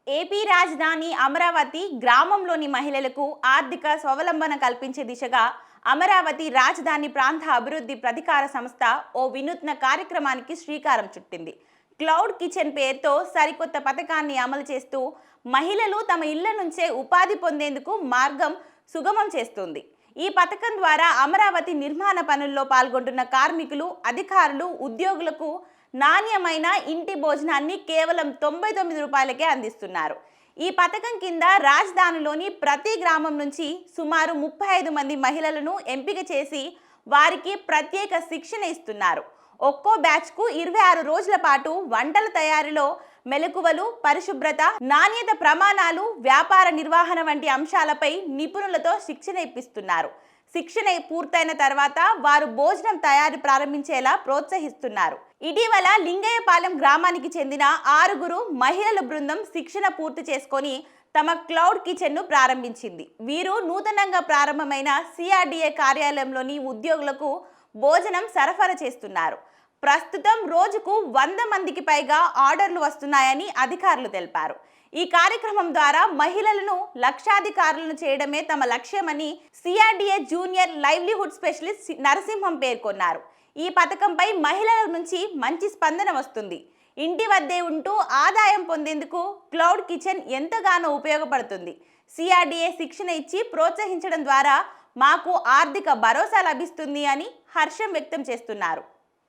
AP రాజధాని అమరావతి గ్రామంలోని మహిళలకు ఆర్థిక స్వావలంబన కల్పించే దిశగా అమరావతి రాజధాని ప్రాంత అభివృద్ధి ప్రాధికార సంస్థ ఓ వినూత్న కార్యక్రమానికి శ్రీకారం చుట్టింది. క్లౌడ్ కిచెన్ పేరుతో సరికొత్త పథకాన్ని అమలు చేస్తూ మహిళలు తమ ఇళ్ల నుంచే ఉపాధి పొందేందుకు మార్గం సుగమం చేస్తుంది. ఈ పథకం ద్వారా అమరావతి నిర్మాణ పనుల్లో పాల్గొంటున్న కార్మికులు, అధికారులు, ఉద్యోగులకు నాణ్యమైన ఇంటి భోజనాన్ని కేవలం 99 రూపాయలకే అందిస్తున్నారు. ఈ పథకం కింద రాజధానిలోని ప్రతి గ్రామం నుంచి సుమారు 35 మంది మహిళలను ఎంపిక చేసి వారికి ప్రత్యేక శిక్షణ ఇస్తున్నారు. ఒక్కో బ్యాచ్కు 26 రోజుల పాటు వంటల తయారీలో మెలకువలు, పరిశుభ్రత, నాణ్యత ప్రమాణాలు, వ్యాపార నిర్వహణ వంటి అంశాలపై నిపుణులతో శిక్షణ ఇప్పిస్తున్నారు. శిక్షణ పూర్తయిన తర్వాత వారు భోజనం తయారీ ప్రారంభించేలా ప్రోత్సహిస్తున్నారు. ఇటీవల లింగయ్యపాలెం గ్రామానికి చెందిన 6 మహిళల బృందం శిక్షణ పూర్తి చేసుకొని తమ క్లౌడ్ కిచెన్ను ప్రారంభించింది. వీరు నూతనంగా ప్రారంభమైన సిఆర్డీఏ కార్యాలయంలోని ఉద్యోగులకు భోజనం సరఫరా చేస్తున్నారు. ప్రస్తుతం రోజుకు 100 మందికి పైగా ఆర్డర్లు వస్తున్నాయని అధికారులు తెలిపారు. ఈ కార్యక్రమం ద్వారా మహిళలను లక్షాధికారులను చేయడమే తమ లక్ష్యమని CRDA junior livelihood specialist Narasimham పేర్కొన్నారు. ఈ పథకంపై మహిళల నుంచి మంచి స్పందన వస్తుంది. ఇంటి వద్దే ఉంటూ ఆదాయం పొందేందుకు క్లౌడ్ కిచెన్ ఎంతగానో ఉపయోగపడుతుంది. సిఆర్డీఏ శిక్షణ ఇచ్చి ప్రోత్సహించడం ద్వారా మాకు ఆర్థిక భరోసా లభిస్తుంది అని హర్షం వ్యక్తం చేస్తున్నారు.